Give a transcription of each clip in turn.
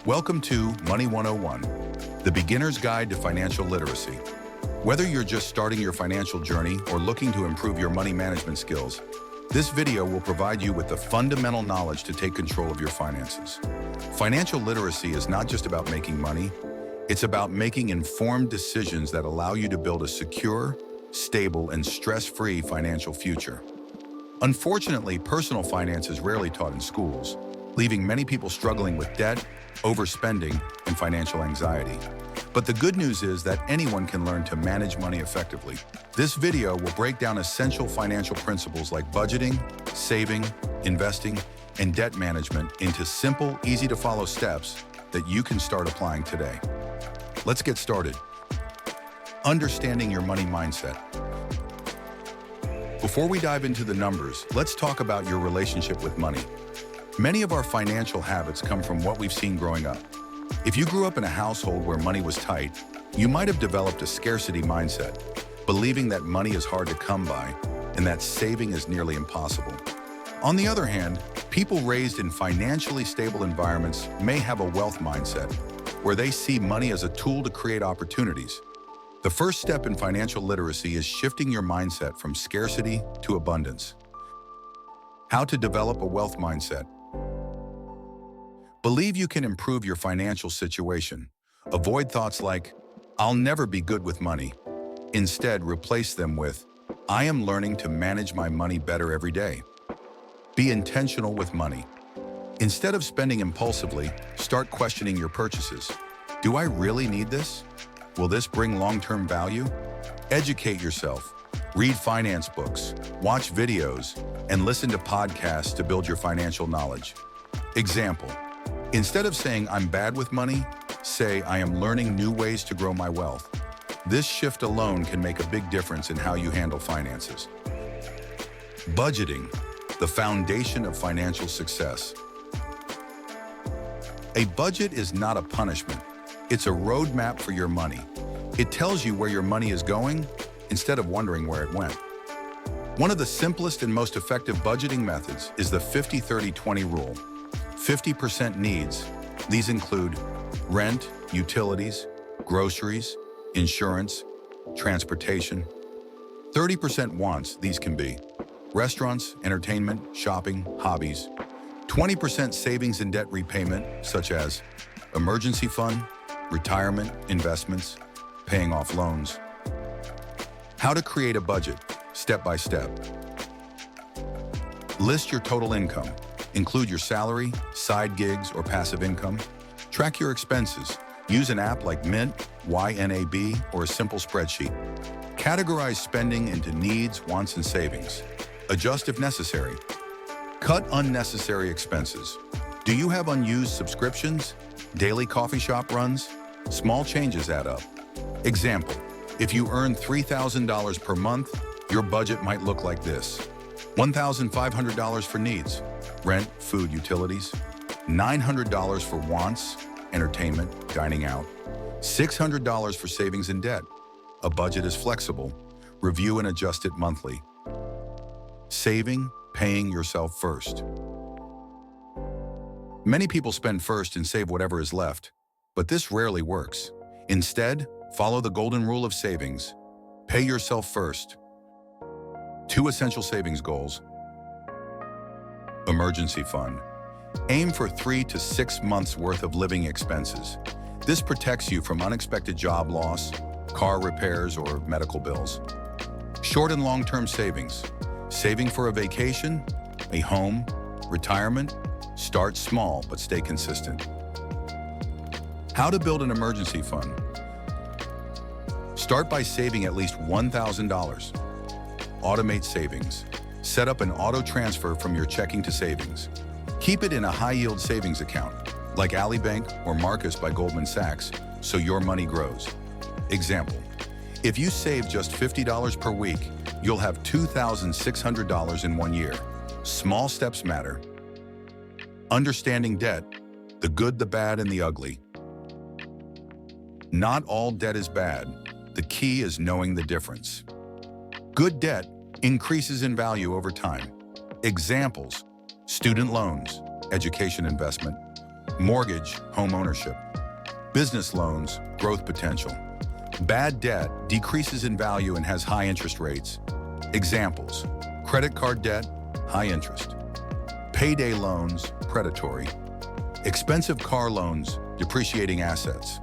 Welcome to Money 101, the beginner's guide to financial literacy. Whether you're just starting your financial journey or looking to improve your money management skills, this video will provide you with the fundamental knowledge to take control of your finances. Financial literacy is not just about making money, it's about making informed decisions that allow you to build a secure, stable, and stress-free financial future. Unfortunately, personal finance is rarely taught in schools, leaving many people struggling with debt, overspending, and financial anxiety. But the good news is that anyone can learn to manage money effectively. This video will break down essential financial principles like budgeting, saving, investing, and debt management into simple, easy-to-follow steps that you can start applying today. Let's get started. Understanding your money mindset. Before we dive into the numbers, let's talk about your relationship with money. Many of our financial habits come from what we've seen growing up. If you grew up in a household where money was tight, you might have developed a scarcity mindset, believing that money is hard to come by and that saving is nearly impossible. On the other hand, people raised in financially stable environments may have a wealth mindset, where they see money as a tool to create opportunities. The first step in financial literacy is shifting your mindset from scarcity to abundance. How to develop a wealth mindset. Believe you can improve your financial situation. Avoid thoughts like, "I'll never be good with money." Instead, replace them with, "I am learning to manage my money better every day." Be intentional with money. Instead of spending impulsively, start questioning your purchases. Do I really need this? Will this bring long-term value? Educate yourself. Read finance books, watch videos, and listen to podcasts to build your financial knowledge. Example. Instead of saying, "I'm bad with money," say, "I am learning new ways to grow my wealth." This shift alone can make a big difference in how you handle finances. Budgeting, the foundation of financial success. A budget is not a punishment. It's a roadmap for your money. It tells you where your money is going instead of wondering where it went. One of the simplest and most effective budgeting methods is the 50-30-20 rule. 50% needs. These include rent, utilities, groceries, insurance, transportation. 30% wants. These can be restaurants, entertainment, shopping, hobbies. 20% savings and debt repayment, such as emergency fund, retirement, investments, paying off loans. How to create a budget, step by step. List your total income. Include your salary, side gigs, or passive income. Track your expenses. Use an app like Mint, YNAB, or a simple spreadsheet. Categorize spending into needs, wants, and savings. Adjust if necessary. Cut unnecessary expenses. Do you have unused subscriptions? Daily coffee shop runs? Small changes add up. Example, if you earn $3,000 per month, your budget might look like this. $1,500 for needs, rent, food, utilities. $900 for wants, entertainment, dining out. $600 for savings and debt. A budget is flexible. Review and adjust it monthly. Saving, paying yourself first. Many people spend first and save whatever is left, but this rarely works. Instead, follow the golden rule of savings. Pay yourself first. 2 essential savings goals. Emergency fund. Aim for 3 to 6 months worth of living expenses. This protects you from unexpected job loss, car repairs, or medical bills. Short and long-term savings. Saving for a vacation, a home, retirement. Start small, but stay consistent. How to build an emergency fund. Start by saving at least $1,000. Automate savings. Set up an auto transfer from your checking to savings. Keep it in a high-yield savings account, like Alibank or Marcus by Goldman Sachs, so your money grows. Example, if you save just $50 per week, you'll have $2,600 in 1 year. Small steps matter. Understanding debt, the good, the bad, and the ugly. Not all debt is bad. The key is knowing the difference. Good debt increases in value over time. Examples, student loans, education investment, Mortgage, home ownership. Business loans, growth potential. Bad debt decreases in value and has high interest rates. Examples: credit card debt, high interest. Payday loans, predatory. Expensive car loans, depreciating assets.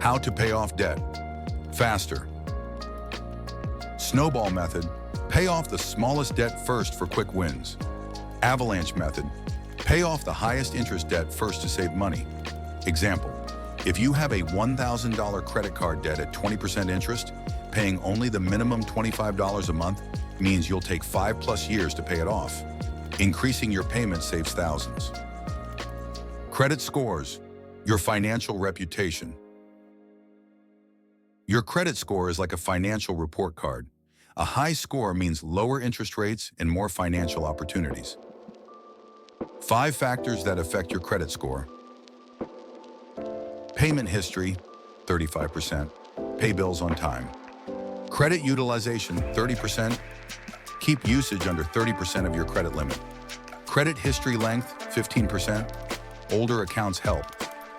How to pay off debt faster. Snowball method, pay off the smallest debt first for quick wins. Avalanche method, pay off the highest interest debt first to save money. Example: if you have a $1,000 credit card debt at 20% interest, paying only the minimum $25 a month means you'll take 5+ years to pay it off. Increasing your payment saves thousands. Credit scores, your financial reputation. Your credit score is like a financial report card. A high score means lower interest rates and more financial opportunities. 5 factors that affect your credit score. Payment history, 35%. Pay bills on time. Credit utilization, 30%. Keep usage under 30% of your credit limit. Credit history length, 15%. Older accounts help.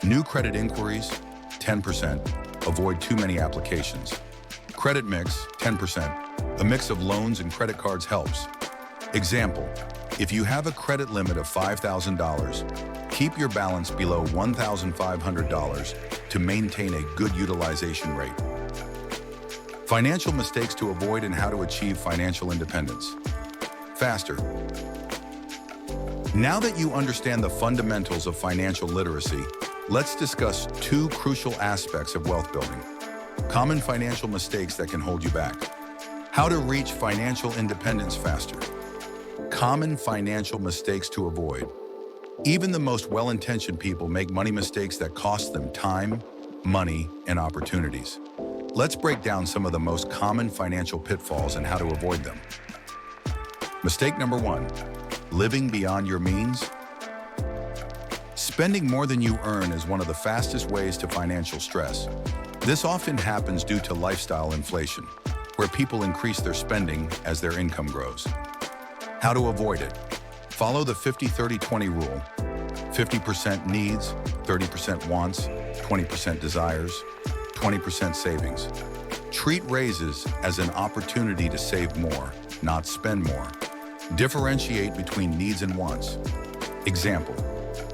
New credit inquiries, 10%. Avoid too many applications. Credit mix, 10%. A mix of loans and credit cards helps. Example: if you have a credit limit of $5,000, keep your balance below $1,500 to maintain a good utilization rate. Financial mistakes to avoid and how to achieve financial independence faster. Now that you understand the fundamentals of financial literacy, let's discuss 2 crucial aspects of wealth building. Common financial mistakes that can hold you back. How to reach financial independence faster. Common financial mistakes to avoid. Even the most well-intentioned people make money mistakes that cost them time, money, and opportunities. Let's break down some of the most common financial pitfalls and how to avoid them. Mistake number 1, living beyond your means. Spending more than you earn is one of the fastest ways to financial stress. This often happens due to lifestyle inflation, where people increase their spending as their income grows. How to avoid it? Follow the 50-30-20 rule. 50% needs, 30% wants, 20% desires, 20% savings. Treat raises as an opportunity to save more, not spend more. Differentiate between needs and wants. Example: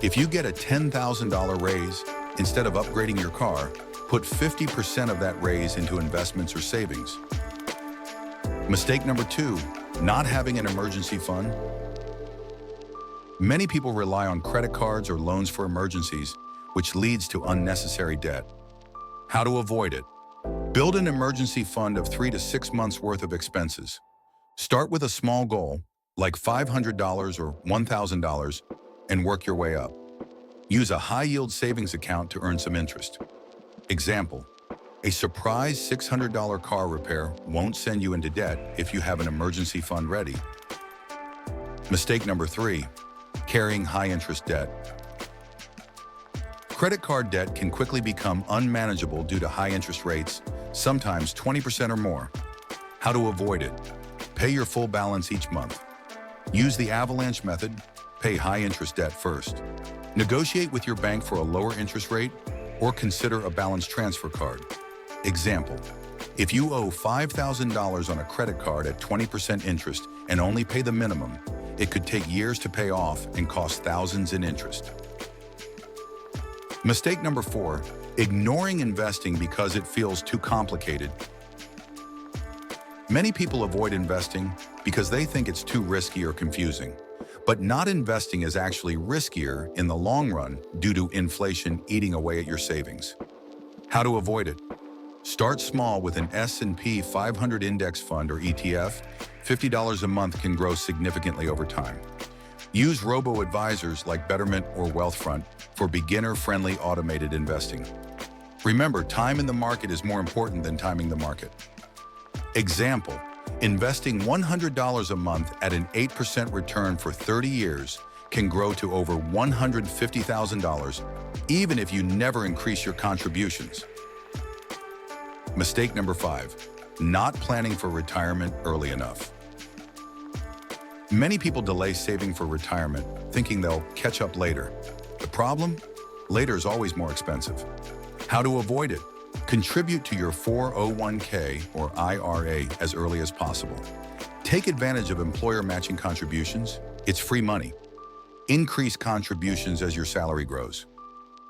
if you get a $10,000 raise, instead of upgrading your car, put 50% of that raise into investments or savings. Mistake number 2, not having an emergency fund. Many people rely on credit cards or loans for emergencies, which leads to unnecessary debt. How to avoid it? Build an emergency fund of 3 to 6 months worth of expenses. Start with a small goal, like $500 or $1,000, and work your way up. Use a high-yield savings account to earn some interest. Example: a surprise $600 car repair won't send you into debt if you have an emergency fund ready. Mistake number 3, carrying high-interest debt. Credit card debt can quickly become unmanageable due to high interest rates, sometimes 20% or more. How to avoid it? Pay your full balance each month. Use the avalanche method. Pay high-interest debt first. Negotiate with your bank for a lower interest rate or consider a balance transfer card. Example: if you owe $5,000 on a credit card at 20% interest and only pay the minimum, it could take years to pay off and cost thousands in interest. Mistake number 4, ignoring investing because it feels too complicated. Many people avoid investing because they think it's too risky or confusing. But not investing is actually riskier in the long run due to inflation eating away at your savings. How to avoid it? Start small with an S&P 500 index fund or ETF. $50 a month can grow significantly over time. Use robo-advisors like Betterment or Wealthfront for beginner-friendly automated investing. Remember, time in the market is more important than timing the market. Example: investing $100 a month at an 8% return for 30 years can grow to over $150,000, even if you never increase your contributions. Mistake number 5, not planning for retirement early enough. Many people delay saving for retirement, thinking they'll catch up later. The problem? Later is always more expensive. How to avoid it? Contribute to your 401k or IRA as early as possible. Take advantage of employer matching contributions. It's free money. Increase contributions as your salary grows.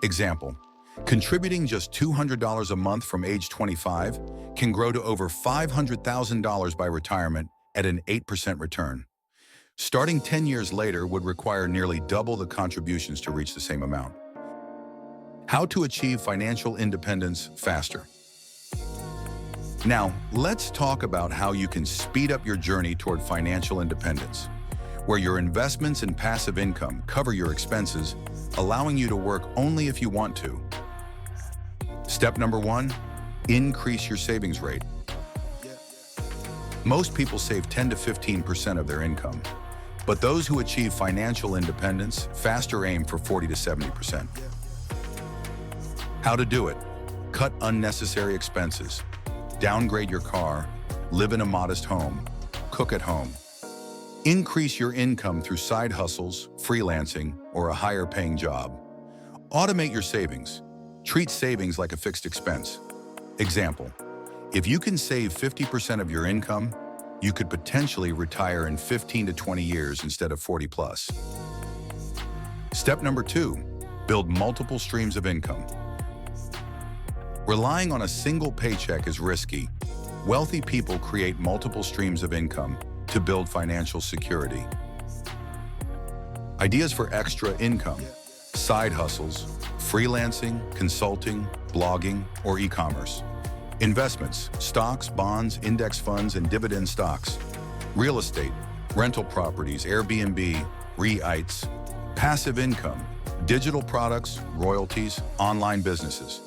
Example, contributing just $200 a month from age 25 can grow to over $500,000 by retirement at an 8% return. Starting 10 years later would require nearly double the contributions to reach the same amount. How to achieve financial independence faster. Now, let's talk about how you can speed up your journey toward financial independence, where your investments and passive income cover your expenses, allowing you to work only if you want to. Step number 1, increase your savings rate. Most people save 10 to 15% of their income, but those who achieve financial independence faster aim for 40 to 70%. How to do it? Cut unnecessary expenses. Downgrade your car, live in a modest home, cook at home. Increase your income through side hustles, freelancing, or a higher paying job. Automate your savings. Treat savings like a fixed expense. Example, if you can save 50% of your income, you could potentially retire in 15 to 20 years instead of 40 plus. Step number 2, build multiple streams of income. Relying on a single paycheck is risky. Wealthy people create multiple streams of income to build financial security. Ideas for extra income: side hustles, freelancing, consulting, blogging, or e-commerce. Investments: stocks, bonds, index funds, and dividend stocks. Real estate: rental properties, Airbnb, REITs. Passive income: digital products, royalties, online businesses.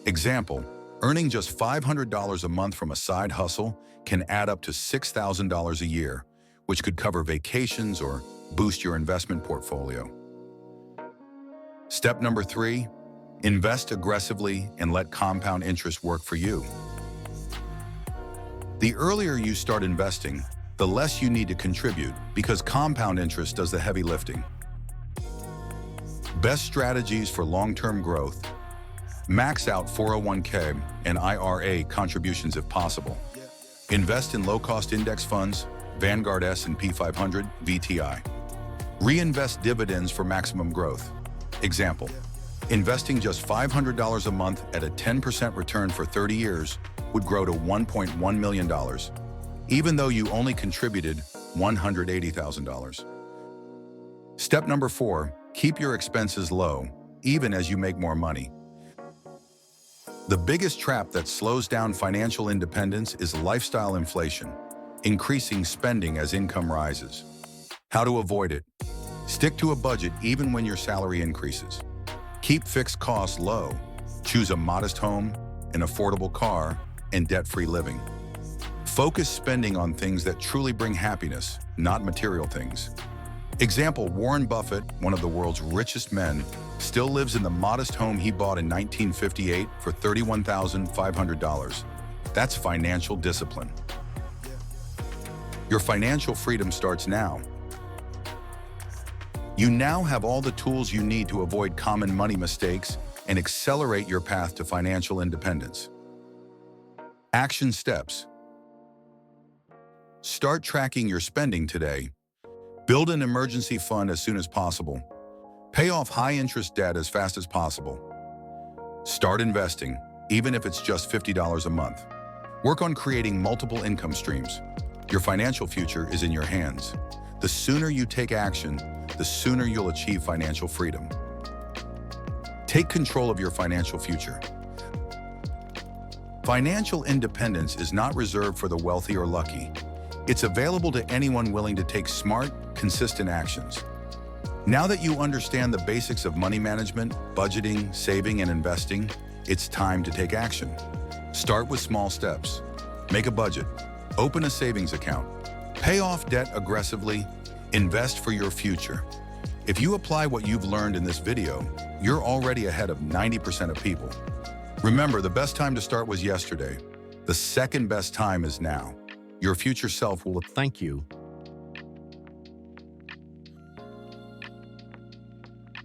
Example, earning just $500 a month from a side hustle can add up to $6,000 a year, which could cover vacations or boost your investment portfolio. Step number 3, invest aggressively and let compound interest work for you. The earlier you start investing, the less you need to contribute because compound interest does the heavy lifting. Best strategies for long-term growth: max out 401k and IRA contributions if possible. Invest in low-cost index funds, Vanguard S&P 500, VTI. Reinvest dividends for maximum growth. Example, investing just $500 a month at a 10% return for 30 years would grow to $1.1 million, even though you only contributed $180,000. Step number 4, keep your expenses low, even as you make more money. The biggest trap that slows down financial independence is lifestyle inflation, increasing spending as income rises. How to avoid it? Stick to a budget even when your salary increases. Keep fixed costs low. Choose a modest home, an affordable car, and debt-free living. Focus spending on things that truly bring happiness, not material things. Example, Warren Buffett, one of the world's richest men, still lives in the modest home he bought in 1958 for $31,500. That's financial discipline. Your financial freedom starts now. You now have all the tools you need to avoid common money mistakes and accelerate your path to financial independence. Action steps. Start tracking your spending today. Build an emergency fund as soon as possible. Pay off high-interest debt as fast as possible. Start investing, even if it's just $50 a month. Work on creating multiple income streams. Your financial future is in your hands. The sooner you take action, the sooner you'll achieve financial freedom. Take control of your financial future. Financial independence is not reserved for the wealthy or lucky. It's available to anyone willing to take smart, consistent actions. Now that you understand the basics of money management, budgeting, saving, and investing, it's time to take action. Start with small steps. Make a budget. Open a savings account. Pay off debt aggressively. Invest for your future. If you apply what you've learned in this video, you're already ahead of 90% of people. Remember, the best time to start was yesterday. The second best time is now. Your future self will Thank you